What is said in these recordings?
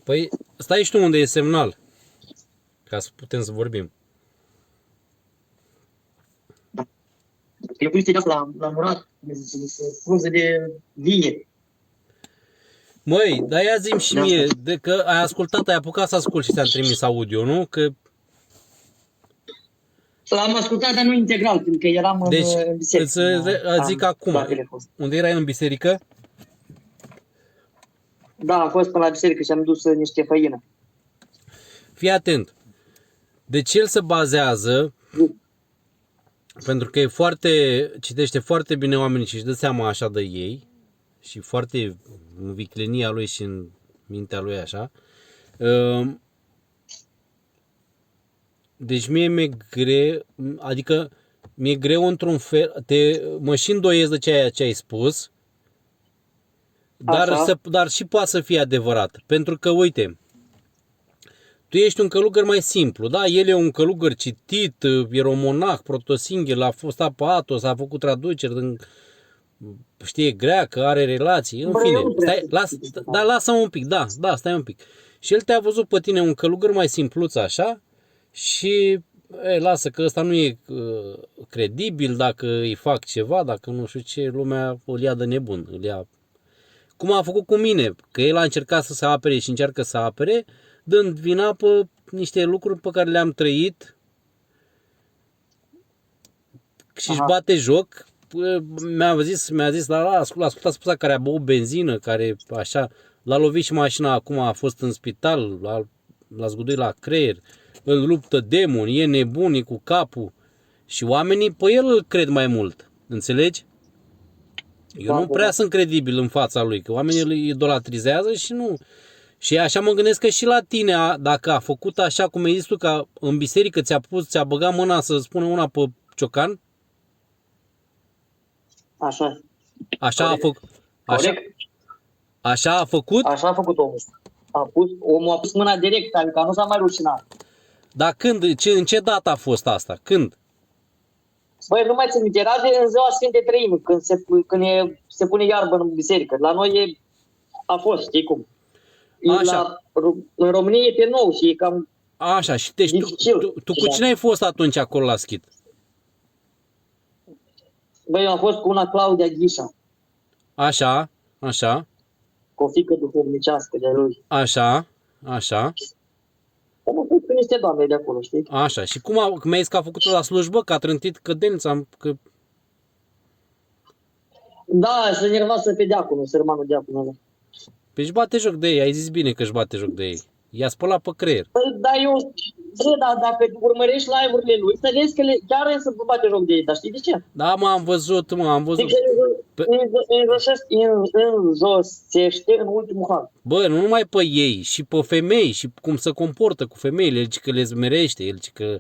Păi, stai și tu unde e semnal, ca să putem să vorbim. Eu pui serios la Murat, frunze de vie. Măi, dar ia zi-mi și De asta. mie, de că ai ascultat, ai apucat să ascult și ți-am trimis audio, nu? Că, L-am ascultat, dar nu integral, pentru că eram deci, în biserică. îți zic acum, La telefon. unde erai în biserică? Da, am fost până la biserică și am dus niște făină. Fii atent. Deci el se bazează, pentru că e citește foarte bine oamenii și își dă seama așa de ei și foarte în viclenia lui și în mintea lui așa. Deci mie mi-e greu, adică mi-e greu într-un fel, mă și îndoiesc de ceea ce ai spus, dar și poate să fie adevărat. Pentru că, uite, tu ești un călugăr mai simplu, da? El e un călugăr citit, era un monah, protosinghel, a fost pe Athos, a făcut traduceri din, știe greacă, are relații, în fine. Lasă un pic, stai un pic. Și el te-a văzut pe tine un călugăr mai simpluț așa și lasă că ăsta nu e credibil dacă îi fac ceva, dacă nu știu ce, lumea îl ia de nebun, îl ia. Cum a făcut cu mine, că el a încercat să se apere și încearcă să apere, dând vina pe niște lucruri pe care le-am trăit și își bate joc. Mi-a zis, asculta spusa care a băut benzină, care așa, l-a lovit și mașina, acum a fost în spital, l-a zguduit la creier, îl luptă demoni, e nebun, e cu capul. Și oamenii pe el îl cred mai mult, înțelegi? Eu nu prea sunt credibil în fața lui, că oamenii îl idolatrizează și nu. Și așa mă gândesc că și la tine, dacă a făcut așa cum ai zis tu, că în biserică ți-a băgat mâna să spună una pe ciocan? Așa. Așa a făcut. Așa a făcut? Așa a făcut omul. Omul a pus mâna direct, adică nu s-a mai rușinat. Dar când, în ce dată a fost asta? Când? Băi, nu mai țin minte, era în ziua Sfinte Treimi, când se pune iarbă în biserică. La noi a fost, știi cum? În România e pe nou și e cam așa, și deci tu cu cine ai fost atunci acolo la schit? Băi, eu am fost cu una Claudia Ghișa. Așa. Cu o fiică duhovnicească de lui. Așa. Am fost cu niște doamne de acolo, știi? Așa, și cum mi-ai zis că a făcut-o la slujbă, că a trântit cădența, că... Da, să nervoasă pe diaconul, sărmanul diaconul. Păi își bate joc de ei, ai zis bine că își bate joc de ei. I-a spălat pe creier. Păi, dacă urmărești live-urile lui, să vezi că chiar să bate joc de ei, dar știi de ce? Da, am văzut. Deci, înjosește în ultimul har. Bă, nu numai pe ei, și pe femei, și cum se comportă cu femeile, el că le zmerește, el că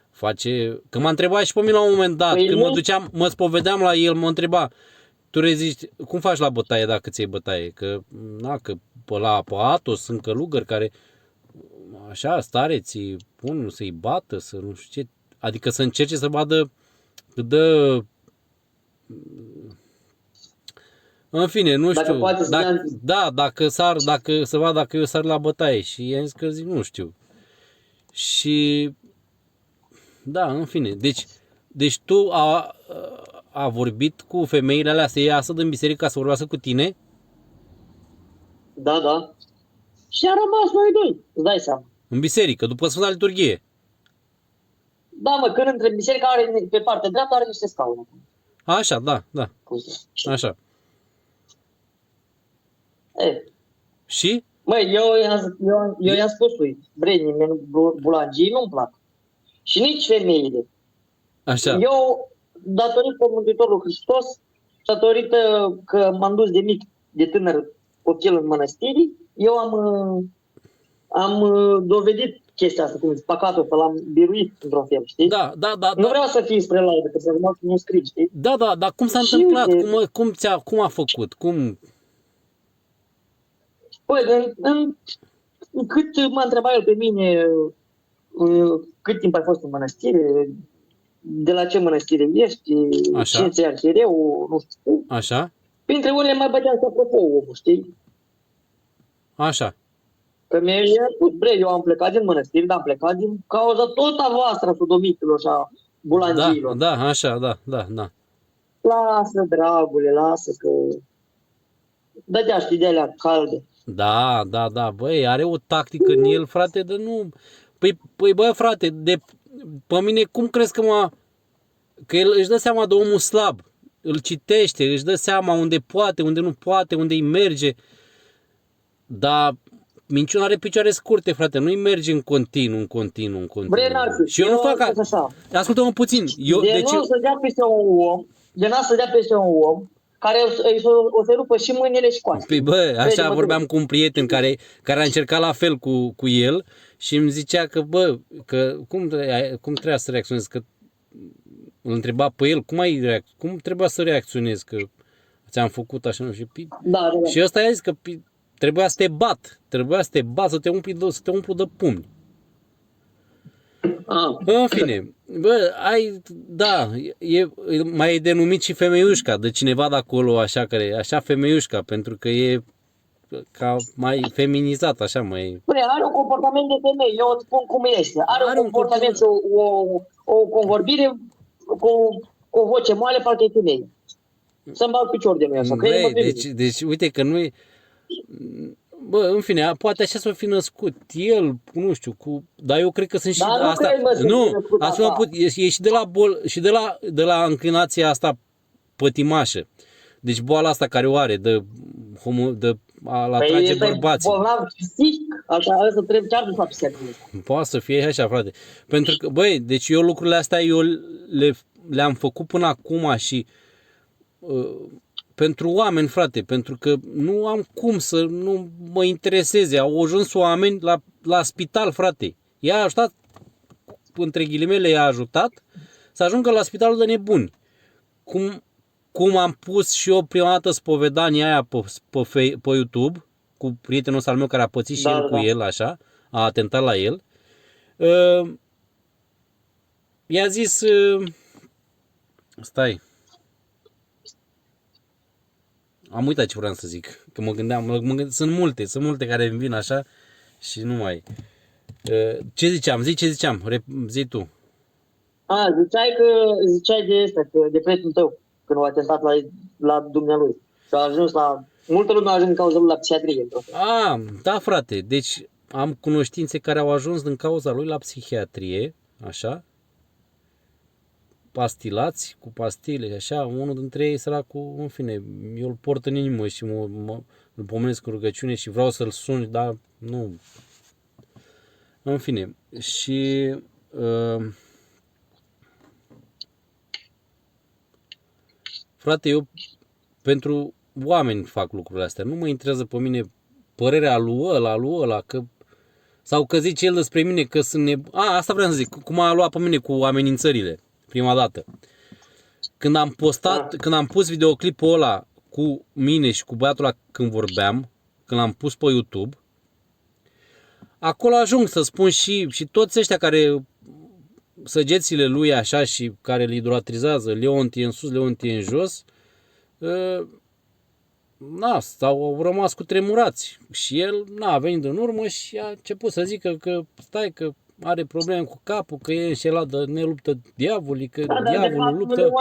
face... Că m-a întrebat și pe mine la un moment dat, când mă spovedeam la el, mă întreba, tu reziști, cum faci la bătaie dacă ți-ai bătaie? Că pe Athos sunt călugări care, așa, stareții pun să-i bată, să nu știu ce, adică să încerce să vadă cât dă... În fine, nu știu. Dacă să vadă dacă eu sar la bătaie. Și i-am zis că zic, nu știu. Și da, în fine. Deci tu a vorbit cu femeile alea să iasă din biserică ca să vorbească cu tine? Da. Și a rămas noi doi, îți dai seama. În biserică, după Sfânta Liturghie. Da, mă, când între biserica are, pe partea dreaptă are niște scaune. Așa, da. Așa. Și? Măi, eu i-am spus lui, Brenii, bulangii nu-mi plac. Și nici femeile. Așa. Eu, datorită Mântuitorului Hristos, datorită că m-am dus de mic, de tânăr, copil în mănăstiri, eu am dovedit chestia asta, cum zic, păcatul, că l-am biruit într-un fel, știi? Da. Nu vreau să fii spre laudă, că să nu scrii, știi? Da, dar cum s-a întâmplat? Cum a făcut? Cum... Păi, cât m-a întrebat el pe mine, cât timp ai fost în mănăstire, de la ce mănăstire ești, ce ți-ai arhiereu, nu știu. Așa. Printre unele mai bătea să apropo omul, știi? Așa. Că mi-a spus, bre, eu am plecat din mănăstiri, dar am plecat din cauza tot a voastră, a sodomitilor și a bulangiilor. Da, așa, da. Lasă, dragule, lasă că... Dă-te știi de alea calde. Da, băi, are o tactică în el, frate, de nu... Păi bă, frate, pe mine cum crezi că el își dă seama de omul slab, îl citește, își dă seama unde poate, unde nu poate, unde îi merge, dar minciuna are picioare scurte, frate, nu-i merge în continuu. Bre, Narcis, Și eu nu fac așa. Ascultă-mă puțin. Nu să dea peste un om, să dea peste un om care o să rupă și mâinile și coastele. Păi bă, așa vorbeam cu un prieten care a încercat la fel cu el și îmi zicea că bă, că cum trebuia să reacționez, că îl întreba pe el cum trebuia să reacționez, că ți-am făcut așa, nu știu. Da. Și ăsta i-a zis că trebuia să te bat, să te umplu de pumni. În fine, bă, mai e denumit și femeiușca de cineva de acolo, așa femeiușca, pentru că e ca mai feminizat, așa mai... Bine, are un comportament de femeie, eu îți spun cum este. Are un comportament și o convorbire cu o voce moale, parcă e femeie. Să-mi bag picior de noi așa, că deci, uite că nu e... Bă, în fine, poate așa s-o fi născut el, nu știu, dar eu cred că sunt și asta. E și de la de la înclinația asta pătimașă. Deci boala asta care o are de a atrage bărbații. Bolnav psihic, așa să trebuie chiar de fapt psihiatric. Poate să fie așa, frate. Pentru că, băi, deci eu lucrurile astea le-am făcut până acum și pentru oameni, frate, pentru că nu am cum să nu mă intereseze. Au ajuns oameni la spital, frate. I-a ajutat, între ghilimele, i-a ajutat să ajungă la spitalul de nebuni. Cum am pus și eu prima dată spovedania aia pe YouTube, cu prietenul ăsta al meu care a pățit și el cu el, așa, a atentat la el. I-a zis, stai, am uitat ce vreau să zic, că mă gândeam, sunt multe care îmi vin așa și nu mai... Ce ziceam? Zi tu. Ziceai de prietenul tău, când a atentat la dumnealui. Și a ajuns multă lume a ajuns din cauza lui la psihiatrie. Da, frate, deci am cunoștințe care au ajuns din cauza lui la psihiatrie, așa, pastilați, cu pastile și așa, unul dintre ei săracul, în fine, eu îl port în inimă și îl pomenesc cu rugăciune și vreau să-l sun, dar nu. În fine, și frate, eu pentru oameni fac lucrurile astea, nu mă interesează pe mine părerea lui ăla, că sau că zice el despre mine că sunt asta vreau să zic, cum a luat pe mine cu amenințările prima dată. Când am pus videoclipul ăla cu mine și cu băiatul ăla când vorbeam, când l-am pus pe YouTube, acolo ajung să spun și toți ăștia care săgețile lui așa și care îl idolatrizează, Leontie în sus, Leontie în jos, au rămas cu tremurați. Și el a venit în urmă și a început să zică că stai că are probleme cu capul, că e înșelat de ne luptă diavolii, că diavolul luptă.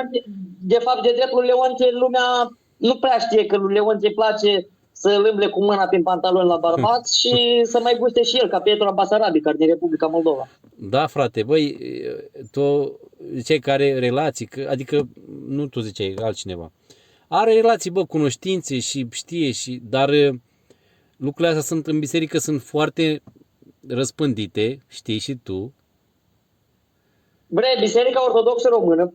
De fapt, de dreptul Leontie, lumea nu prea știe că lui Leontie place să îl îmble cu mâna prin pantaloni la bărbați și să mai guste și el, ca Pietru Basarabi, care din Republica Moldova. Da, frate, băi, tu ziceai că are relații, adică nu tu ziceai, altcineva. Are relații, cunoștințe și știe, dar lucrurile astea sunt în biserică, sunt foarte răspândite, știi și tu. Bre, Biserica Ortodoxă Română,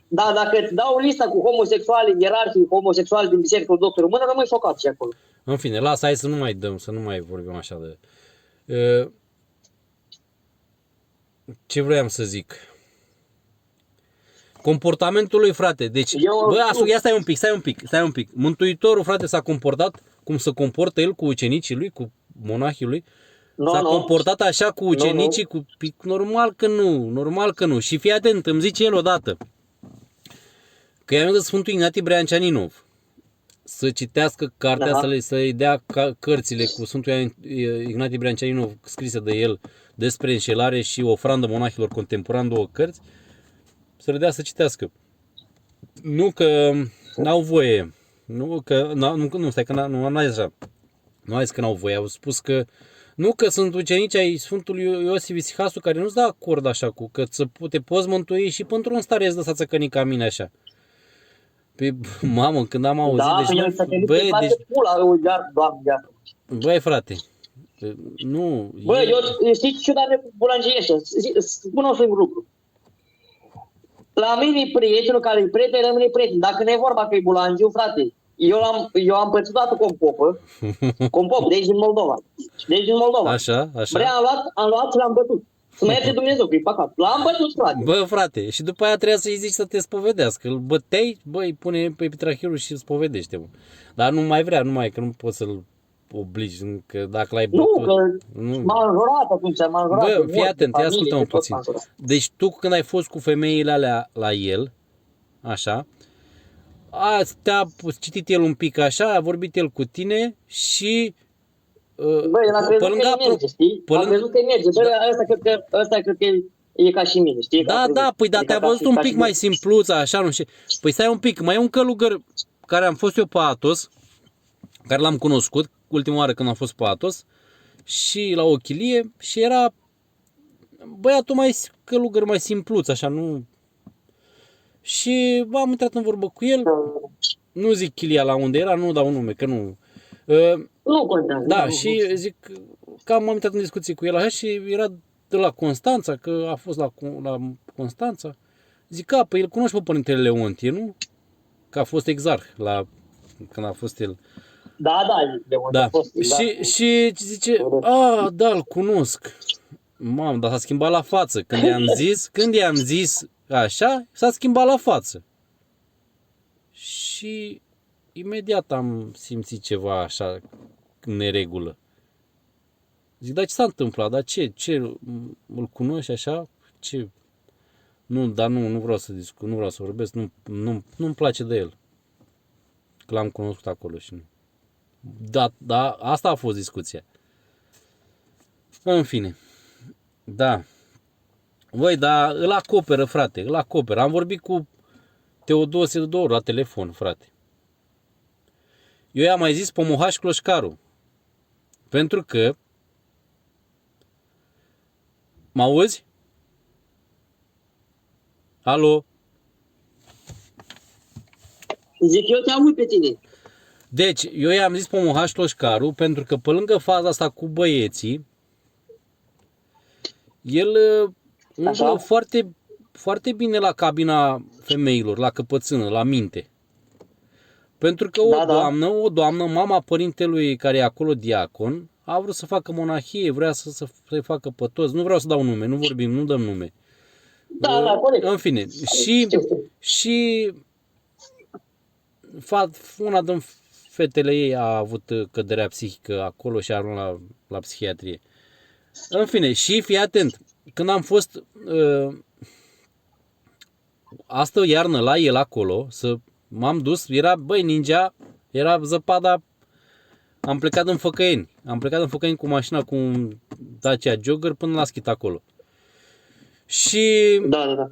dacă îți dau lista cu homosexuali, ierarhii homosexuali din Biserica Ortodoxă Română, rămâi șocat și acolo. În fine, lasă, hai să nu mai vorbim așa de... Ce vreau să zic? Comportamentul lui, frate, deci... Stai un pic. Mântuitorul, frate, s-a comportat cum se comportă el cu ucenicii lui, cu monahii lui? S-a comportat așa cu ucenicii? Normal că nu. Și fii atent, îmi zice el odată că i-am zis Sfântul Ignatie Brăianceaninov. să citească cartea, Aha. să-i dea cărțile cu Sfântul Ignatie Brânceanu scrise de el despre înșelare și ofrandă monahilor contemporani, 2 cărți, să le dea să citească. Nu că n-au voie, nu că, nu, stai că nu a zis așa, nu a zis că n-au voie, au spus că nu că sunt ucenici ai Sfântului Iosif Isihasu care nu-ți dă acord așa cu că te poți mântui și pentru un stare îți lăsați să căni ca mine așa. Pe mamă, când am auzit, Da, deci pe nu, el să te băi, face deci, pula, iar, doamne, iar. băi frate, nu, Bă, eu știi ciudat de bulangii ăștia. Spun un singur lucru. La mine prietenul care e prieten, rămâne prieten. Dacă nu e vorba că e bulangiu, frate, eu am pățit dată compopă, de aici din Moldova. Deci din Moldova. așa, Bre, am luat și l-am bătut. Să mă ierte Dumnezeu, că e păcat. L-am bătut, frate. bă, frate, și după aia trebuia să-i zici să te spovedească. Îl băteai, băi, pune pe Pitrahirul și îl spovedește, mă. Dar nu mai vrea, că nu poți să-l obligi, că dacă l-ai Nu, bătut... că Nu. m-am înjurat atunci, m-am înjurat. Bă, fii atent, ia ascultă-mă puțin. Tot Deci tu când ai fost cu femeile alea la el, așa, te-a citit el un pic așa, a vorbit el cu tine și... Bă, el a crezut că e merge, știi? A crezut că e merge. Bă, ăsta cred că e ca și mine, știi? Da, păi da, te-a văzut un pic mai simpluț, așa, nu știu. Păi stai un pic, mai e un călugăr care am fost eu pe Athos, care l-am cunoscut ultima oară când am fost pe Athos, și la o chilie și era băiatul mai călugăr, mai simpluț, așa, nu... Și am intrat în vorbă cu el, nu zic chilia la unde era, nu dau nume, că nu... Nu contează. Da, și zic, cam am intrat în discuții cu el așa și era de la Constanța, că a fost la Constanța. Zic, păi îl cunoști pe Părintele Leontie, nu? Că a fost exarh când a fost el. Da, de unde Da. a fost. Și zice, da, îl cunosc. Mamă, dar s-a schimbat la față. Când i-am zis așa, s-a schimbat la față. Și imediat am simțit ceva așa în neregulă. Zic, dar ce s-a întâmplat? Dar ce? Îl cunoști așa? Ce? Nu, dar nu vreau să discut, nu vreau să vorbesc, nu-mi place de el. Că l-am cunoscut acolo și nu. Da, asta a fost discuția. În fine. Da. Voi, dar îl acoperă, frate, îl acoperă. Am vorbit cu Teodose de 2 ori la telefon, frate. Eu i-am mai zis Pomohaș Cloșcaru. Pentru că mă auzi? Alo? Zic, eu te aud pe tine. Deci, eu i-am zis Pomohaș Cloșcaru pentru că pe lângă faza asta cu băieții, el umblă foarte, foarte bine la cabina femeilor, la căpățână, la minte. Pentru că o doamnă, mama părintelui care e acolo diacon, a vrut să facă monahie, vrea să-i facă pe toți. Nu vreau să dau nume, nu vorbim, nu dăm nume. Da, corect. În fine, și una din fetele ei a avut căderea psihică acolo și a ajuns la psihiatrie. În fine, și fii atent, când am fost astă iarnă la el acolo, m-am dus, era, ninja, era zăpada, am plecat în Făcăieni cu mașina cu un Dacia Jogger până la Schit acolo. Și Da.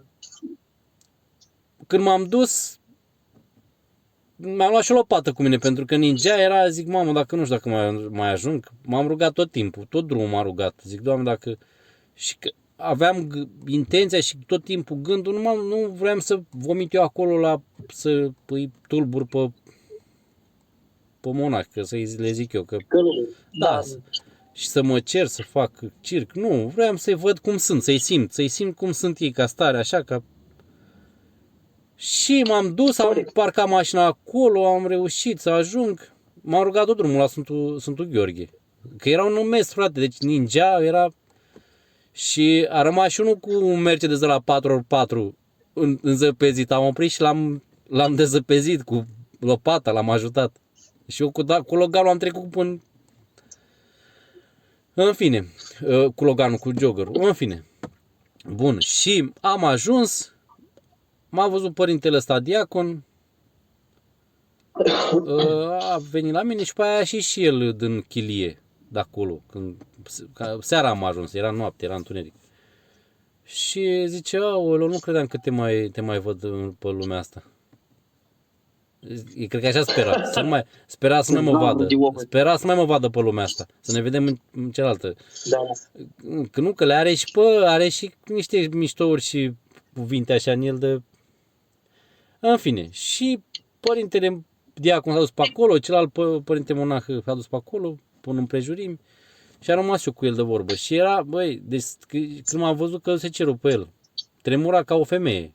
când m-am dus, mi-am luat și o lopată cu mine, pentru că ninja era, zic, mamă, dacă nu știu dacă mai ajung, m-am rugat tot timpul, tot drumul m-a rugat, zic, Doamne, dacă... Și că aveam intenția și tot timpul gândul, nu vreau să vomit eu acolo să îi tulbur pe monah, că le zic eu, că... Da. Și să mă cer, să fac circ, nu, vreau să-i văd cum sunt, să-i simt cum sunt ei, ca stare, așa, ca... Și m-am dus, am parcat mașina acolo, am reușit să ajung. M-am rugat tot drumul la Sfântul Gheorghe. Că era un mes, frate, deci ninja era... Și a rămas și unul cu un Mercedes de la 4x4 înzăpezit. Am oprit și l-am dezăpezit cu lopata, l-am ajutat. Și eu cu Loganul am trecut până... În fine, cu Loganul, cu joggerul, în fine. Bun, și am ajuns... M-a văzut părintele ăsta diacon A venit la mine și pe aia și el din chilie de acolo. Seara am ajuns, era noapte, era întuneric. Și zice, aoleu, nu credeam că te mai văd pe lumea asta. Cred că așa spera să nu mă vadă. Spera să mai mă vadă pe lumea asta. Să ne vedem în cealaltă. Da. Că nu, că le are și are și niște miștouri și cuvinte așa în el de... În fine. Și părintele diacon s-a dus pe acolo, celălalt părinte monah s-a dus pe acolo, până împrejurim. Și a rămas eu cu el de vorbă. Și era, băi, deci când m-am văzut că se cerul pe el, tremura ca o femeie.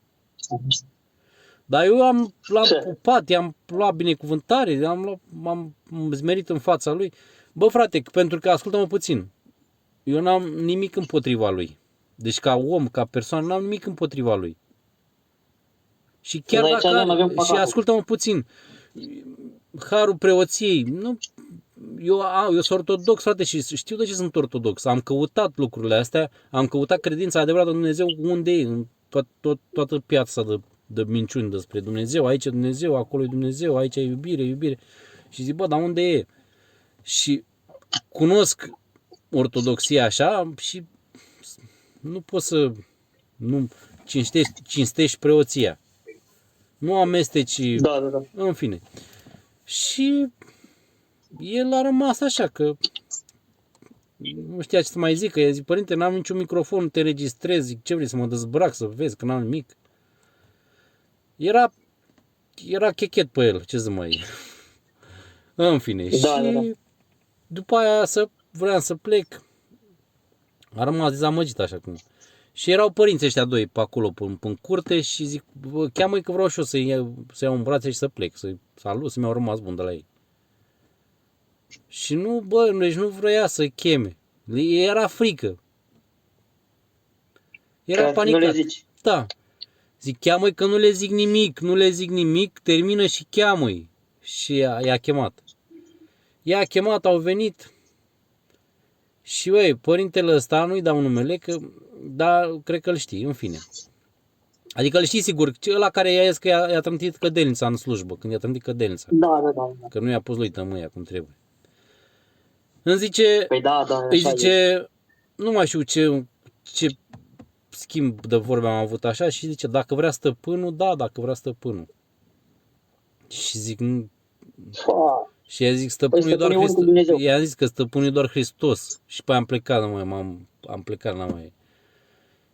Dar eu l-am pupat, i-am luat binecuvântare, m-am zmerit în fața lui. Bă, frate, pentru că, ascultă-mă puțin, eu n-am nimic împotriva lui. Deci ca om, ca persoană, n-am nimic împotriva lui. Și chiar dacă... Și ascultă-mă puțin, harul preoției, nu... Eu sunt ortodox, frate, și știu de ce sunt ortodox. Am căutat lucrurile astea, am căutat credința adevărată în Dumnezeu unde e, în toată piața de minciuni despre Dumnezeu. Aici e Dumnezeu, acolo e Dumnezeu, aici e iubire. Și zic, bă, dar unde e? Și cunosc ortodoxia așa și nu pot să nu cinstești preoția. Nu amesteci, Da. în fine. Și el a rămas așa că nu știa ce să mai zic, că i-a zis, părinte, n-am niciun microfon, nu te registrez, zic, ce vrei să mă dezbrac, să vezi că n-am nimic. Era chechet pe el, ce să mai... În fine, Da. După aia vreau să plec, a rămas dezamăgit așa cum. Și erau părinții ăștia doi pe acolo, în curte și zic, cheamă-i că vreau și eu să iau în brațe și să plec, să-i salut, să mi-au rămas bun de la ei. Și deci nu vrea să-i cheme. Era frică. Era panicat. Nu le zici. Da. Zic, cheamă-i că nu le zic nimic, termină și cheamă-i. Și i-a chemat. I-a chemat, au venit. Și băi, părintele ăsta, nu-i dau numele, dar cred că îl știi, în fine. Adică îl știi sigur, ăla care i-a zis că i-a trântit cădelnița în slujbă, când i-a trântit cădelnița. Da. Că nu i-a pus lui tămâia cum trebuie. Îmi zice, Păi da, îi zice, nu mai știu ce schimb de vorbe am avut așa și zice, dacă vrea stăpânul, da, dacă vrea stăpânul. Și zic, și i-a zis, stăpânul e doar Hristos. I-a zis că stăpânul e doar Hristos. Și pe aia am plecat, am plecat, n-am mai...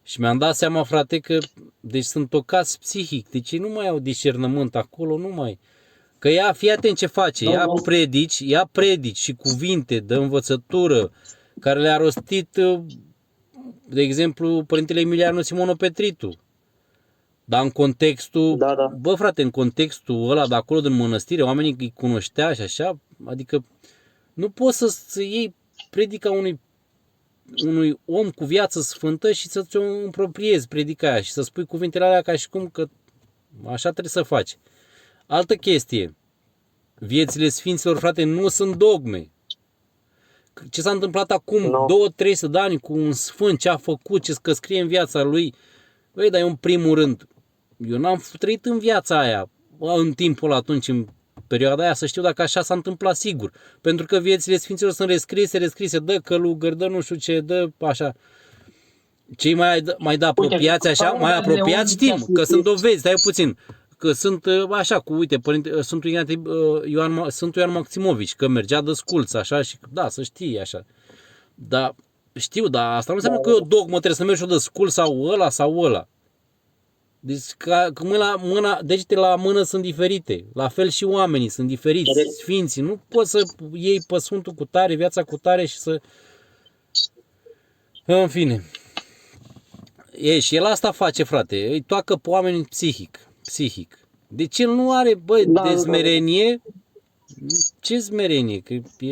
Și mi-am dat seama, frate, că deci sunt tocați psihic, deci ei nu mai au discernământ acolo, nu mai... Că fii atent ce face, ia predici și cuvinte de învățătură care le-a rostit, de exemplu, Părintele Emiliano Simono Petritu. Dar în contextul, bă frate, în contextul ăla de acolo din mănăstire, oamenii îi cunoștea și așa, adică nu poți să iei predica unui om cu viață sfântă și să ți-o împropriezi predica aia și să spui cuvintele alea ca și cum că așa trebuie să faci. Altă chestie, viețile sfinților, frate, nu sunt dogme. Ce s-a întâmplat acum 200-300 de ani cu un sfânt, ce a făcut, ce scrie în viața lui, băi, dar eu în primul rând, eu n-am trăit în viața aia, în timpul atunci, în perioada aia, să știu dacă așa s-a întâmplat sigur. Pentru că viețile sfinților sunt rescrise, dă călugări, dă nu știu ce, dă așa. Cei mai apropiați așa, mai apropiați știm că sunt dovezi, stai puțin. Că sunt așa, uite, Sfântul Ioan Maximovici, că mergea de sculț, așa, și da, să știi, așa. Dar știu, dar asta nu înseamnă că e o dogmă, trebuie să mergi și o de scul sau ăla. Deci degetele la mână sunt diferite. La fel și oamenii sunt diferiți, sfinții. Nu poți să iei pe Sfântul cu tare, viața cu tare și să... În fine. Și el asta face, frate. Îi toacă pe oamenii psihic. Deci el nu are, de smerenie. Ce smerenie? Că e...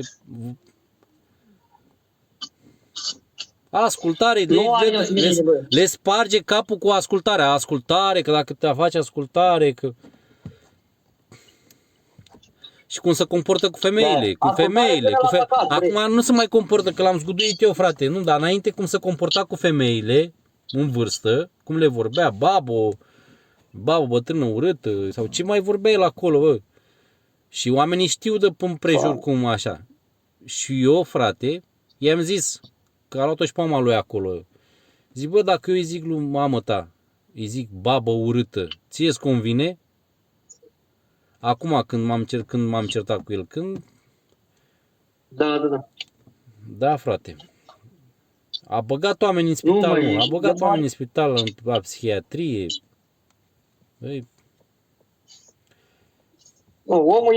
Ascultare, le sparge capul cu ascultare, că dacă te faci ascultare, că... Și cum se comportă cu femeile, Acum nu se mai comportă, că l-am zguduit eu, frate, nu, dar înainte cum se comporta cu femeile, în vârstă, cum le vorbea, babă bătrână urâtă, sau ce mai vorbea el acolo, bă? Și oamenii știu de pe împrejur cum așa. Și eu, frate, i-am zis că a luat-o și pe mama lui acolo. Zic, bă, dacă eu îi zic lui mamă ta, îi zic babă urâtă, ție îți convine? Acum când m-am certat cu el, Da. da, frate. A băgat oameni în Nu, spital, măi, a băgat de oameni în spital, la psihiatrie. Băi, Nu, omul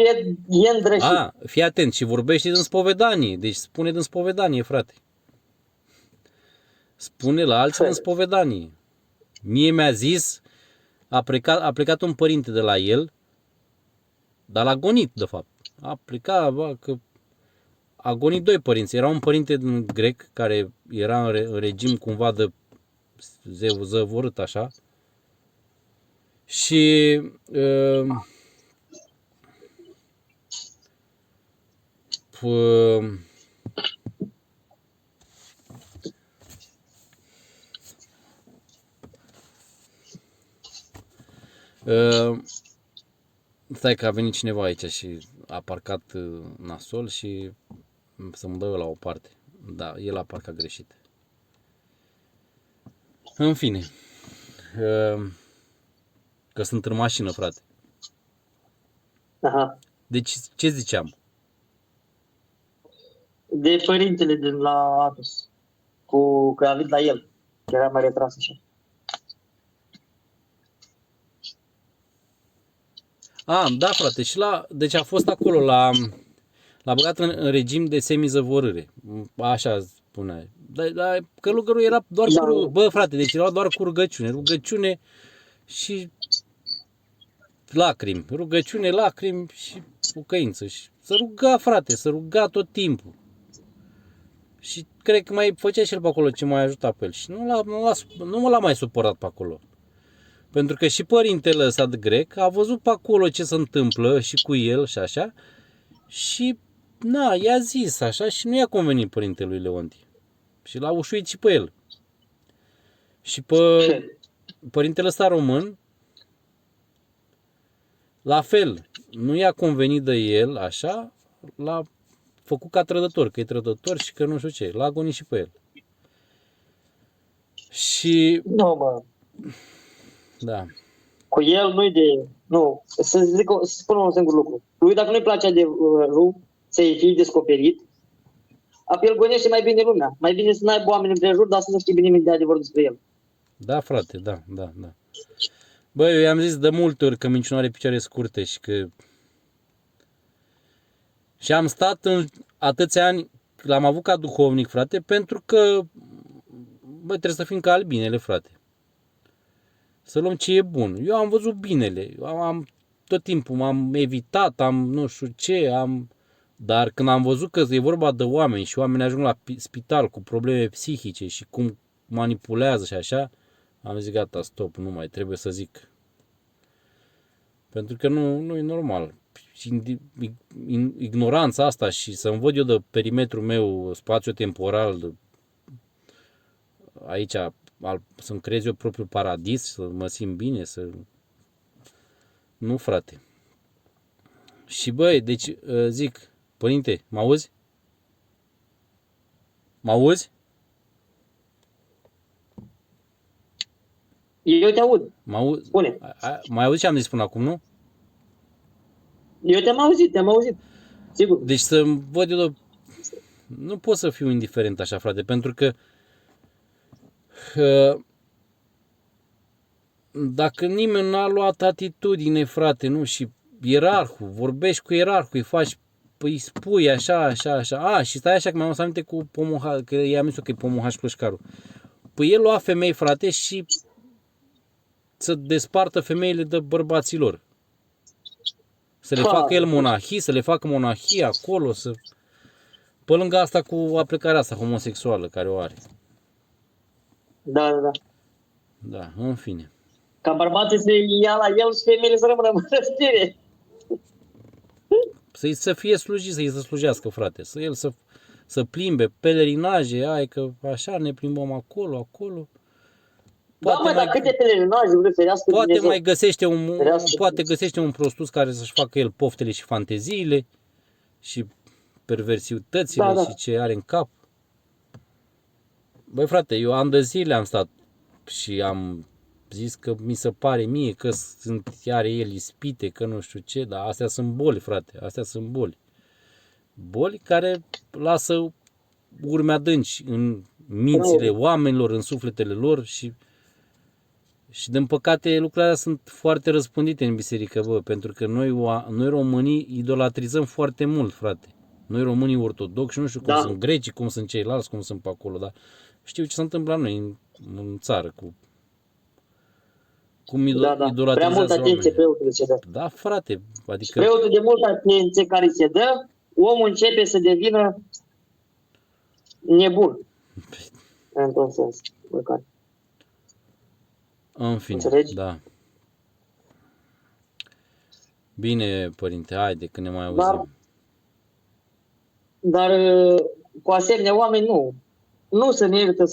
e îndrășit. fii atent, și vorbește din spovedanie, deci spune din spovedanie, frate. Spune la alții din spovedanie. Mie mi-a zis, a plecat un părinte de la el, dar l-a gonit, de fapt. A plecat, bă, că a gonit doi părinți. Era un părinte din grec, care era în regim cumva de zăvorât așa. Și stai că a venit cineva aici și a parcat nasol și să mă dau eu la o parte. Da, el a parcat greșit. În fine, că sunt în mașină, frate. Aha. Deci, ce ziceam? De părintele din la Atos. Că a venit la el. Că era mai retras așa. Da, frate, și deci a fost acolo l-a băgat în regim de semizăvorâre. Așa spunea. Dar călugărul era doar cu, bă, frate, deci era doar cu rugăciune și lacrimi, lacrimi și pocăință. Și să ruga, frate, să ruga tot timpul. Și cred că mai făcea și el pe acolo ce mai ajuta pe el. Și nu mă l-a mai supărat pe acolo. Pentru că și părintele ăsta de grec a văzut pe acolo ce se întâmplă și cu el și așa. Și, i-a zis așa și nu i-a convenit părintelui Leontie. Și l-a ușuit și pe el. Și pe părintele ăsta român, la fel, nu i-a convenit de el așa, l-a făcut ca trădător, că e trădător și că nu știu ce. L-a agonit și pe el. Și... Nu, mă. Da. Cu el nu-i de... Nu, să spun un singur lucru. Lui dacă nu-i place adevărul, să-i fie descoperit, el gonește mai bine lumea. Mai bine să n-aibă oameni împrejur, dar să nu știe bine nimic de adevărul despre el. Da, frate, da. Bă, eu i-am zis de multe ori că minciuna are picioare scurte și că... Și am stat în atâția ani, l-am avut ca duhovnic, frate, pentru că, bă, trebuie să fim ca albinele, frate. Să luăm ce e bun. Eu am văzut binele. Tot timpul m-am evitat, nu știu ce, dar când am văzut că e vorba de oameni și oamenii ajung la spital cu probleme psihice și cum manipulează și așa, am zis gata, stop, nu mai trebuie să zic. Pentru că nu e normal. Și ignoranța asta și să-mi văd eu de perimetrul meu spațiu-temporal aici, să-mi creez eu propriul paradis, să mă simt bine, Nu, frate. Și băi, deci zic, părinte, mă auzi? Mă auzi? Eu te aud. Spune. Mai auzi ce am zis până acum, nu? Eu te-am auzit. Sigur. Deci să văd eu nu pot să fiu indiferent așa, frate, pentru că dacă nimeni n-a luat atitudine, frate, nu? Și ierarhul, vorbești cu ierarhul, îi spui așa. Și stai așa că mi-am aminte cu Pomoha, că i-am zis că e Pomohaș Clășcaru. Păi el lua femei, frate, și să despartă femeile de bărbaților. Să le facă el monahii, să le facă monahii acolo, pe lângă asta cu aplicarea asta homosexuală care o are. Da. Da, în fine. Ca bărbații să ia la el și femeile să rămână în mănăstire. Să fie slujit, să-i să slujească, frate. Să plimbe pelerinaje, că așa ne plimbăm acolo. Da, mă, dar câte pelegrinaje vreți ferească Dumnezeu? Poate găsește un prostus care să-și facă el poftele și fanteziile și perversiutățile și ce are în cap. Băi frate, eu ani de zile am stat și am zis că mi se pare mie că are el ispite, că nu știu ce, dar astea sunt boli, frate, astea sunt boli. Boli care lasă urme adânci în mințile oamenilor, în sufletele lor și din păcate lucrurile astea sunt foarte răspândite în biserică, bă, pentru că noi românii idolatrizăm foarte mult, frate. Noi românii ortodoxi, nu știu cum sunt grecii, cum sunt ceilalți, cum sunt pe acolo, dar știu ce se întâmplă la noi în țară cu cum idolatrizează prea multă atenție preotul se dă. Da, frate, adică preotul de multă atenție care se dă, omul începe să devină nebun. Într-un sens, măcar. În fine, înțelegi? Da. Bine, părinte, haide că ne mai auzim. Dar cu asemenea oameni nu se merită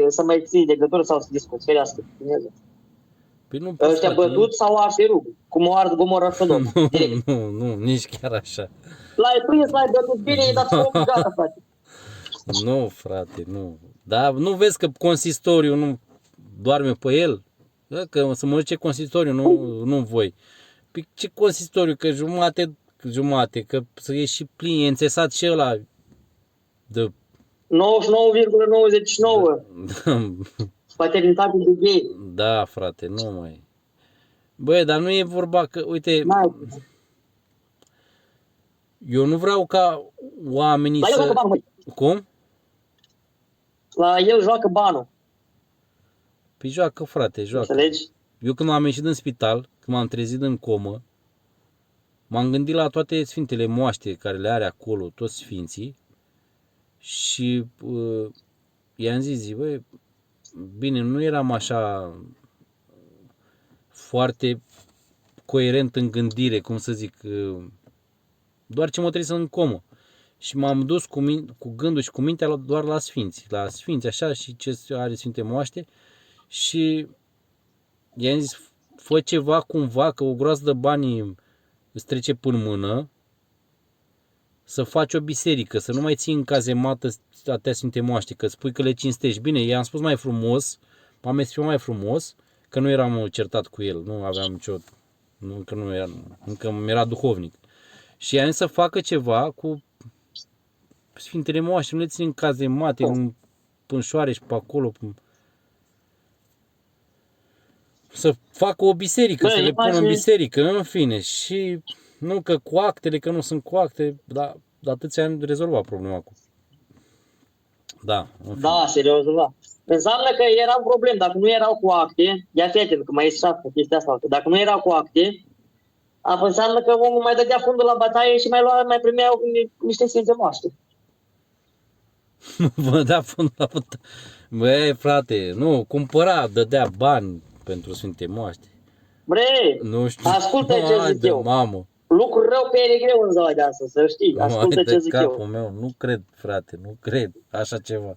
să mai ții legătură sau să discuți, ferească. Păi nu, ăștia bătut sau arse rug, cum o ard Gomora Sodom. Nu, nici chiar așa. L-ai prins, l-ai bătut bine, i-ai dat foc, gata, frate. Nu, frate, nu. Dar nu vezi că consistoriul nu doarme pe el? Că să mă duce consistoriul, nu voi. Păi ce consistoriu? Că jumate, că să ieși și plin, e înțesat și ăla de 99,99. Paternitate de gay. Da, frate, nu mai. Băi, dar nu e vorba că, uite, eu nu vreau ca oamenii să... Cum? La el joacă banul. Păi joacă, frate, joacă. Înțelegi? Eu când am ieșit din spital, când m-am trezit în comă, m-am gândit la toate sfintele moaște care le are acolo, toți sfinții, și i-am zis, băi, bine, nu eram așa foarte coerent în gândire, cum să zic, doar ce mă trezit în comă. Și m-am dus cu gândul și cu mintea doar la sfinți, așa, și ce are sfinte moaște. Și i-am zis, fă ceva cumva, că o groază de bani îți trece până mână, să faci o biserică, să nu mai ții în cazemată atâtea sfinte moaște, că spui că le cinstești. Bine, i-am spus mai frumos, m-am exprimat mai frumos, că nu eram certat cu el, nu aveam nicio, încă mi-era duhovnic. Și i-am zis să facă ceva cu sfintele moaște, nu le țin în cazemate, în pânșoare și pe acolo, să facă o biserică, să le pună în biserică, în fine. Și nu că cu actele, că nu sunt cu acte, dar de atâția ani rezolva problema cu. Da, se rezolva. Înseamnă că era un problem. Dacă nu erau cu acte, ia fi atent, că mai este șapte chestia asta. Dacă nu erau cu acte, înseamnă că omul mai dădea fundul la bătaie și mai primea niște sfințe moaște. Vă da fundul la bătaie. Băi, frate, nu, cumpăra, dădea bani pentru sfinte moaște. Bre, nu știu. Ascultă ce zic eu. Mamă. Lucruri rău pe ele greu în ziua de astăzi, să știi. Ascultă ce zic eu. Meu, nu cred, frate, nu cred așa ceva.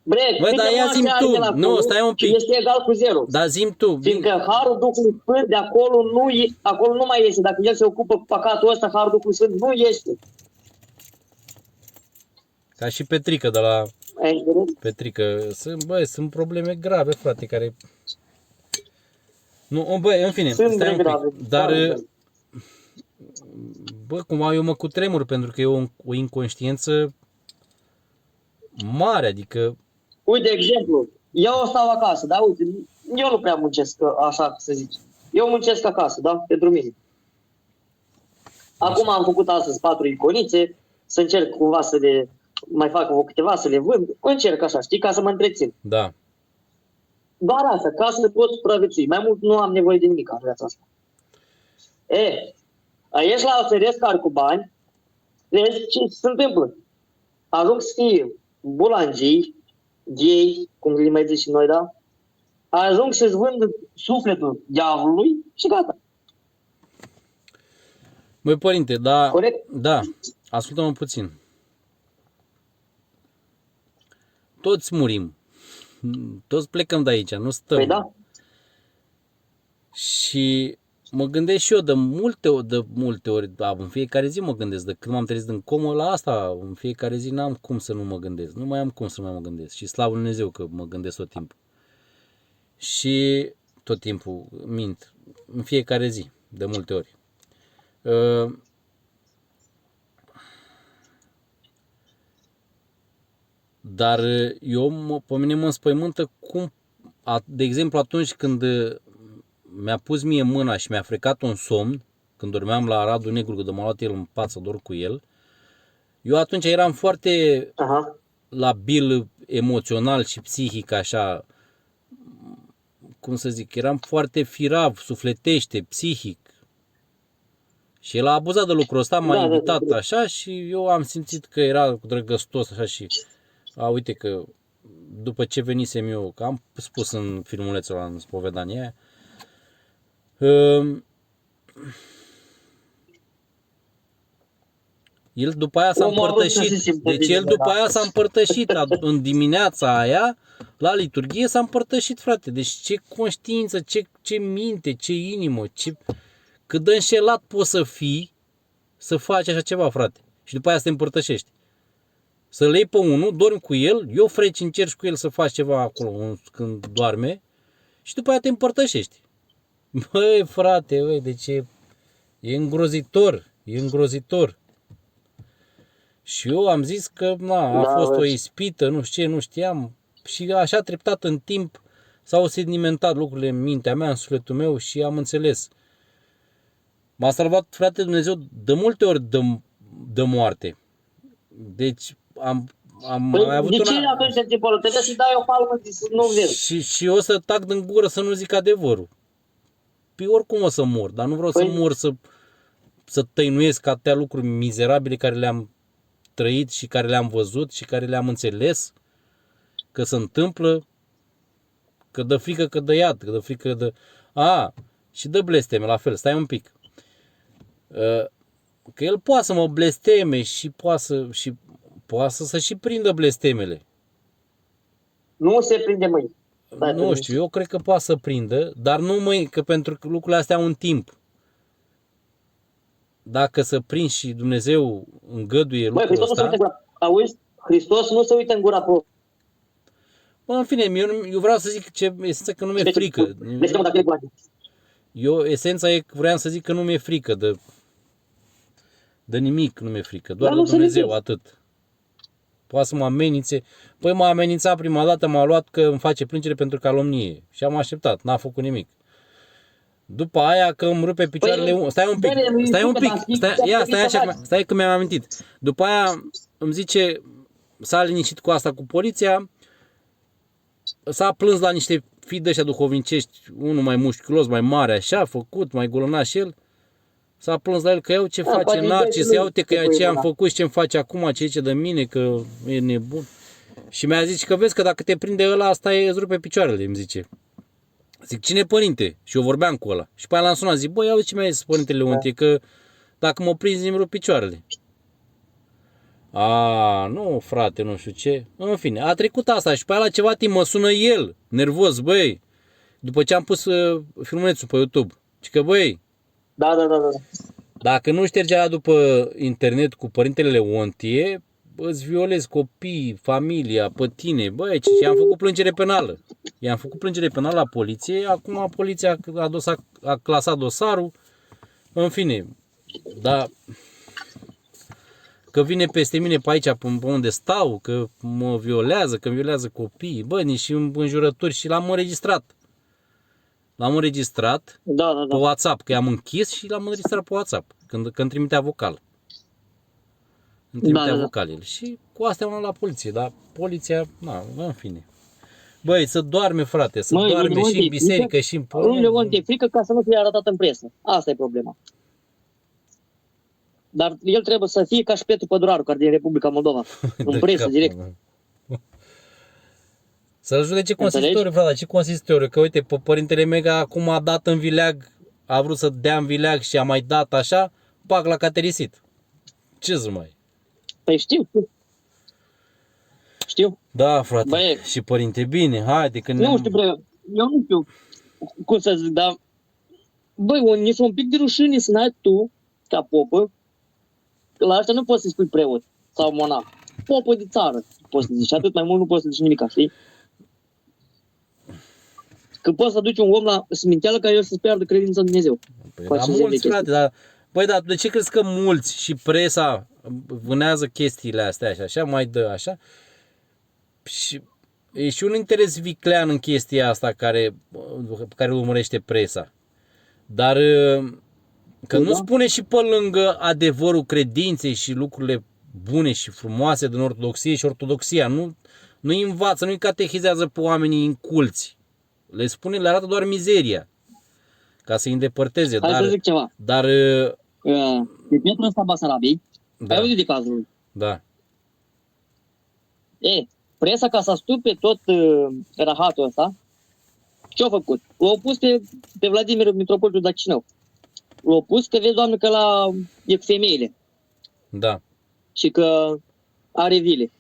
Bre, băi, dar ia zi-mi tu, nu, stai un pic. Este egal cu 0. Dar zi-mi tu. Fiindcă Harul Duhului Sfânt de acolo acolo nu mai este. Dacă el se ocupă cu păcatul ăsta, Harul Duhului Sfânt nu este. Ca și Petrică de la... Petrică, sunt probleme grave, frate, care... Nu, băi, în fine, sunt stai un grave, pic, dar... Bă, cumva eu mă cutremur, pentru că e o inconștiență mare, adică... Uite, exemplu, eu stau acasă, da, uite, eu nu prea muncesc, așa să zici. Eu muncesc acasă, da, pentru mine. Acum am făcut astăzi 4 iconițe, să încerc cumva să le mai fac câteva, să le vând, încerc așa, știi, ca să mă întrețin. Da. Doar asta, ca să pot supraviețui. Mai mult nu am nevoie de nimic în viața asta. Ești la alțăresc care cu bani, vezi ce se întâmplă. Ajung să fie bulangii, gay, cum le mai zic și noi, da? Ajung să-și vând sufletul diavolului și gata. Băi, părinte, da, corect? Da, ascultă-mă puțin. Toți murim. Toți plecăm de aici, nu stăm. Păi da. Și mă gândesc și eu de multe ori, da, în fiecare zi mă gândesc, de când m-am trezit în comă la asta, în fiecare zi n-am cum să nu mă gândesc, nu mai am cum să nu mai mă gândesc și slavă Lui Dumnezeu că mă gândesc tot timpul. Și tot timpul mint, în fiecare zi, de multe ori. Dar pe mine mă înspăimântă cum, de exemplu, atunci când mi-a pus mie mâna și mi-a frecat un somn, când dormeam la Radu Negru, când m-a luat el în pat să dorm cu el, eu atunci eram foarte Aha. labil emoțional și psihic, așa, cum să zic, eram foarte firav, sufletește, psihic. Și el a abuzat de lucrul ăsta, m-a invitat așa și eu am simțit că era drăgăstos așa și uite că după ce venisem eu, că am spus în filmulețul ăla, în spovedania aia, el după aia s-a împărtășit, deci el după aia s-a împărtășit în dimineața aia, la liturghie s-a împărtășit, frate, deci ce conștiință, ce minte, ce inimă, cât de înșelat poți să fii să faci așa ceva, frate, și după aia să te împărtășești. Să-l iei pe unul, dormi cu el, eu freci, încerci cu el să faci ceva acolo când doarme și după aia te împărtășești. Băi, frate, băi, deci e îngrozitor. Și eu am zis că a fost o ispită, nu știu ce, nu știam. Și așa treptat în timp s-au sedimentat lucrurile în mintea mea, în sufletul meu și am înțeles. M-a salvat, frate, Dumnezeu de multe ori de moarte. Deci am mai avut de ce atunci în timpul ăla? Trebuie să dai o palmă să nu vezi. Și eu să tac din gură să nu zic adevărul. Păi oricum o să mor, dar nu vreau să mor să tăinuiesc atâtea lucruri mizerabile care le-am trăit și care le-am văzut și care le-am înțeles că se întâmplă, că dă frică, că dă iad, că dă frică de... și dă blesteme, la fel, stai un pic. Că el poate să mă blesteme și poate să și prindă blestemele. Nu se prinde mâini. Nu știu, eu cred că poate să prindă, dar nu mâini, că pentru că lucrurile astea au un timp. Dacă să prinzi și Dumnezeu îngăduie lucrul ăsta... Auzi? Hristos nu se uită în gura pe... În fine, eu vreau să zic esența că nu mi-e frică. Esența e, vreau să zic că nu mi-e frică de nimic, nu mi-e frică, doar de Dumnezeu, atât. Poate să mă amenințe. Păi m-a amenințat prima dată, m-a luat că îmi face plângere pentru calomnie și am așteptat, n-a făcut nimic. După aia că îmi rupe picioarele... Stai un pic, stai că mi-am amintit. După aia îmi zice, s-a liniștit cu asta cu poliția, s-a plâns la niște fii de ăștia duhovnicești, unul mai mușchiulos, mai mare așa, făcut, mai golănaș el, s-a plâns la el că iau ce face Narcis, ia uite că ce am făcut și ce-mi face acum, ce zice de mine, că e nebun. Și mi-a zis că vezi că dacă te prinde ăla, asta îți rupe picioarele, îmi zice. Zic, cine părinte? Și eu vorbeam cu ăla. Și pe aia l-am sunat, zic, băi, auzi ce mi-a zis părintele Leontie, că dacă mă prinzi îmi rup picioarele. Nu, frate, nu știu ce. În fine, a trecut asta și pe aia la ceva timp mă sună el, nervos, băi, după ce am pus filmulețul pe YouTube. Și că, băi, da. Dacă nu ștergea după internet cu părintele Leontie, îți violezi copiii, familia, pe tine, băi, și am făcut plângere penală. I-am făcut plângere penală la poliție, acum poliția a clasat dosarul, în fine, dar că vine peste mine pe aici, pe unde stau, că mă violează, că violează copiii, bă, nici înjurături și l-am înregistrat. L-am înregistrat pe WhatsApp, că i-am închis și l-am înregistrat pe WhatsApp, când trimitea vocal. Îmi trimitea vocal el. Și cu astea am la poliție, dar poliția, în fine. Băi, să doarme, frate, doarme și în biserică și în pământ. Nu, Leontie, e frică ca să nu fie arătat în presă. Asta e problema. Dar el trebuie să fie ca și Petru Păduraru, care din Republica Moldova. În presă, direct. Să-l judece consistoriu, frate, ce consistoriu? Că uite, pe părintele Mega acum a dat în vileag, a vrut să dea în vileag și a mai dat așa, pac, l-a caterisit. Ce să mai? Păi știu. Știu? Da, frate, Băi, și părinte, bine, haide că nu știu, bre, eu nu știu cum să zic, dar băi, nici un pic de rușine să n-ai tu, ca popă, că la asta nu poți să spui preot sau monah. Popă de țară, poți să zici, și atât mai mult nu poți să zici nimic, știi? Că poți să duci un om la sminteală ca el să-ți piardă credința în Dumnezeu. Păi, Faci da, zeci de mulți, chestii. frate, dar, băi, dar de ce crezi că mulți și presa vânează chestiile astea și așa, mai dă așa? Și e și un interes viclean în chestia asta care îl urmărește presa. Dar că nu Da. spune și pe lângă adevărul credinței și lucrurile bune și frumoase din ortodoxie și ortodoxia. Nu învață, nu-i catehizează pe oamenii inculți. Le spune, le arată doar mizeria. Ca să-i îndepărteze. Hai să zic ceva. Dar De Petru ăsta Basarabiei, Da. ai auzit de cazul lui. da, Presa ca să stupe tot rahatul ăsta, ce-a făcut? L-au pus pe Vladimir Mitropolitul de Chișinău. L-au pus că vezi, Doamne, că e cu femeile da. și că are vile.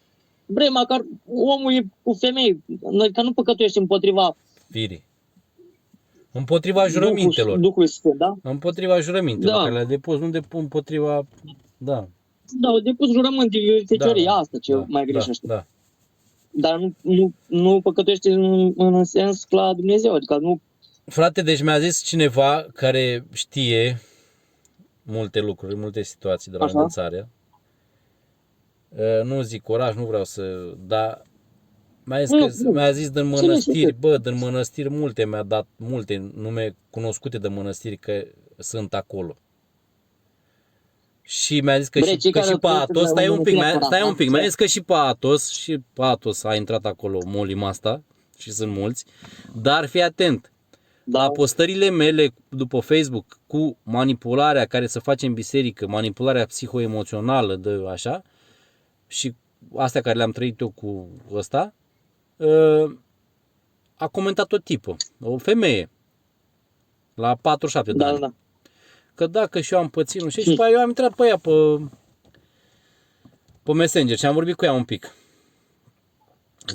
Bre, măcar omul e cu femei, noi că nu păcătuiești împotriva Firii. Împotriva jurămintelor. Duhului Sfânt, da? Împotriva jurămintelor Da. care le-a depus, nu depun împotriva... Da. Da, au depus jurământ de feciorie, asta ce mai greșește. Da. Dar nu păcătuiește în sens la Dumnezeu, adică nu. Frate, deci mi-a zis cineva care știe multe lucruri, multe situații de la Așa. învățare. Nu zic oraș, nu vreau să... Dar mi-a zis din mănăstiri, din mănăstiri multe, mi-a dat multe nume cunoscute de mănăstiri că sunt acolo. Și mi-a zis că, Bre, și, cei că care și pe au Atos, fost stai un pic, mi-a ce? zis că și pe Atos a intrat acolo molima asta și sunt mulți, dar fii atent, Da. la postările mele după Facebook cu manipularea care se face în biserică, manipularea psihoemoțională de așa și astea care le-am trăit eu cu ăsta, a comentat tot tipul, o femeie la 47 de Da, ani. da. Că dacă și eu am pățit, nu știu, și după aia eu am intrat pe ea pe Messenger și am vorbit cu ea un pic.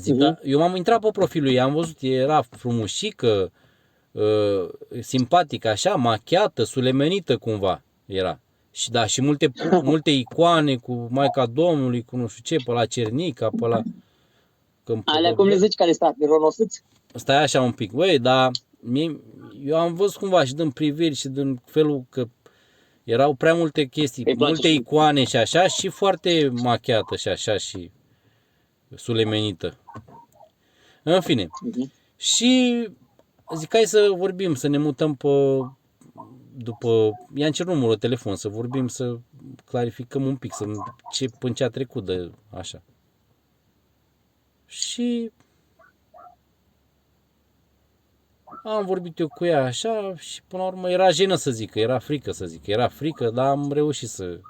Zic, da, eu m-am intrat pe profilul ei, am văzut, era frumușică, simpatică așa, machiată, sulemenită cumva era. Și da, și multe icoane cu Maica Domnului, cu nu știu ce, pe la Cernica, pe la... Alea cum le zici care stat, mironosiți? Stai așa un pic, băi, dar eu am văzut cumva și din priviri și din felul că erau prea multe chestii, Îi place multe și- icoane și așa și foarte machiată și așa și sulemenită. În fine. Și zic, hai să vorbim, să ne mutăm după... I-am cerut numărul de telefon, să vorbim, să clarificăm un pic, până ce a trecut de așa. Și am vorbit eu cu ea așa și până la urmă era jenă să zic, era frică să zic, era frică, dar am reușit să...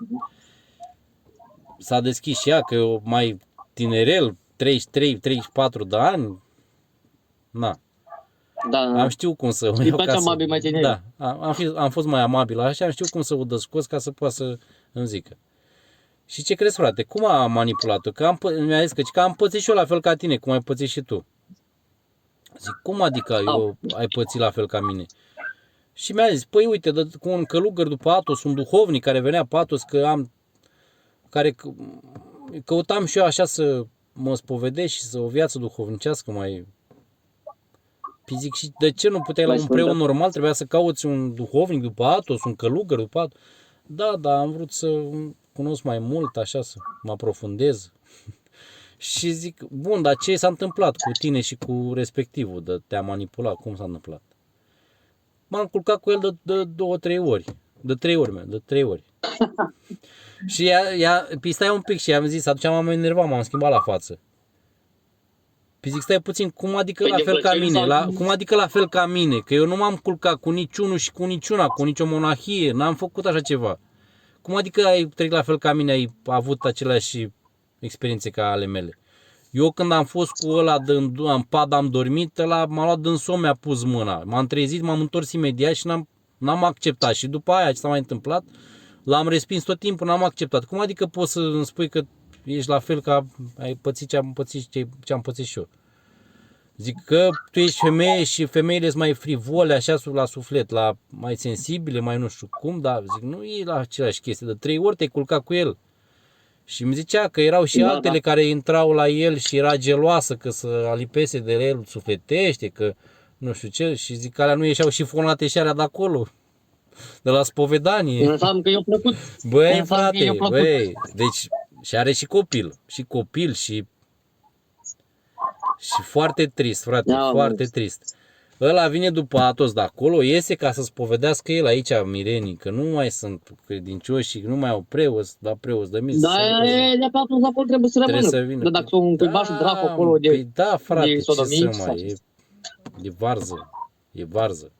S-a deschis și ea, că eu mai tinerel, 33-34 de ani, na. Da, Am știut cum să... Îi place amabil mai tineri. Da, am fost mai amabil așa, am știut cum să o descos ca să poată să îmi zică. Și ce crezi, frate, cum a manipulat-o? Că mi-a zis că am pățit și eu la fel ca tine, cum ai pățit și tu. Zic, cum adică eu ai pățit la fel ca mine? Și mi-a zis, păi uite, cu un călugăr după Atos, un duhovnic care venea pe Atos, care căutam și eu așa să mă spovedesc și să o viață duhovnicească mai... Păi zic, și de ce nu puteai la un preot normal, trebuia să cauți un duhovnic după Atos, un călugăr după Atos? Da, am vrut să cunosc mai mult, așa, să mă aprofundez. Și zic, bun, dar ce s-a întâmplat cu tine și cu respectivul? De te-a manipulat, cum s-a întâmplat? M-am culcat cu el de 2-3 ori. De 3 ori. Și stai un pic și i-am zis, atunci m-am enervat, m-am schimbat la față. Păi zic, stai puțin, cum adică Păi la de fel ca plăcere mine? sau- Cum adică la fel ca mine? Că eu nu m-am culcat cu niciunul și cu niciuna, cu nicio monahie, n-am făcut așa ceva. Cum adică ai trăit la fel ca mine, ai avut aceleași experiențe ca ale mele? Eu când am fost cu ăla în pad, am dormit, ăla m-a luat din somn, mi-a pus mâna. M-am trezit, m-am întors imediat și n-am acceptat. Și după aia ce s-a mai întâmplat, l-am respins tot timpul, n-am acceptat. Cum adică poți să îmi spui că ești la fel ca ai pățit ce am pățit și eu. Zic că tu ești femeie și femeile sunt mai frivole, așa la suflet, mai sensibile, mai nu știu cum, dar zic, nu e la același chestie, de 3 ori te-ai culcat cu el. Și mi zicea că erau și altele care intrau la el și era geloasă că să alipese de el sufletește, că nu știu ce, și zic că alea nu ieșeau și fonate și alea de acolo, de la spovedanie. Înseamnă că i-a plăcut. Băi, frate, băi, deci și are și copil și foarte trist, frate, foarte trist. Ăla vine după Atos de acolo, iese ca să spovedească el aici mirenii, că nu mai sunt credincioși și nu mai au preoți, dar preoți de mici. Da, de pe Atos de acolo trebuie să rămână. Să vină. Dar dacă sunt un cuivaș dracu acolo de păi da, frate, de sodomii, ce să mai, e varză, e varză.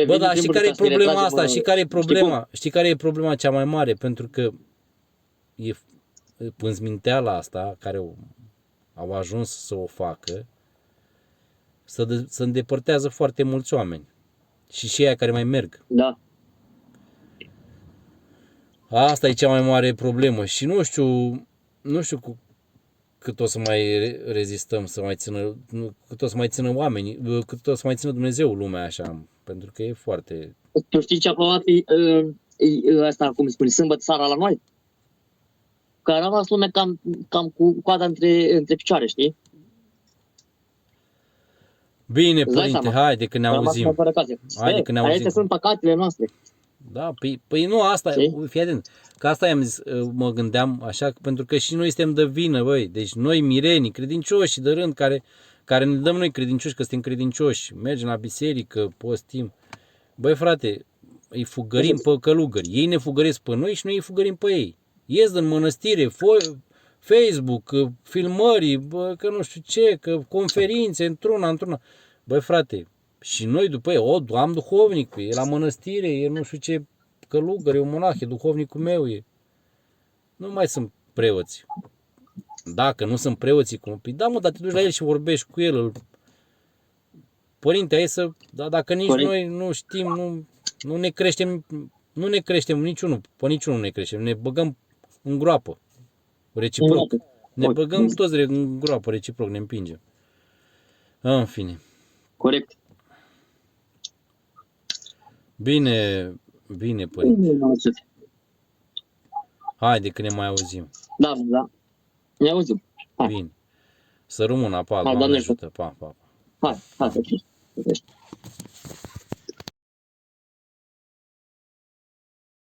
Bă, dar știi care e problema asta? Știi care e problema cea mai mare? Pentru că e pânzminteala asta, care au ajuns să o facă, să îndepărtează foarte mulți oameni. Și aia care mai merg. Da. Asta e cea mai mare problemă. Și nu știu cât o să mai rezistăm, cât o să mai țină oamenii, cât o să mai țină Dumnezeu lumea așa. Pentru că e foarte... Tu știi ce a probat asta, cum spune, sâmbătă seara la noi? Că a rămas lumea cam cu coada între picioare, știi? Bine, părinte, haide că ne auzim. Haide că ne auzim. Astea sunt păcatele noastre. Da, păi nu, asta, fii atent, că asta i-am zis, mă gândeam așa, pentru că și noi suntem de vină, băi, deci noi mirenii, credincioși de rând, care ne dăm noi credincioși, că suntem credincioși, mergem la biserică, postim, băi frate, îi fugărim pe călugări, ei ne fugăresc pe noi și noi îi fugărim pe ei, ies din mănăstire, Facebook, filmări, bă, că nu știu ce, că conferințe, într-una, băi frate, și noi după ei, am duhovnic, e la mănăstire, e nu știu ce călugăr, e un monah, e duhovnicul meu, e. Nu mai sunt preoți. Dacă nu sunt preoții, păi da mă, dar te duci la el și vorbești cu el. Părinte, hai să, dar dacă nici noi nu știm, nu ne creștem niciunul, pe niciunul nu ne creștem, ne băgăm în groapă, reciproc. Ne băgăm toți în groapă, reciproc, ne împingem. În fine. Corect. Bine, părinte. Haide că ne mai auzim. Da. Ne auzim. Hai. Bine. Să rămână, pa, Doamne ajută. Pa. Hai.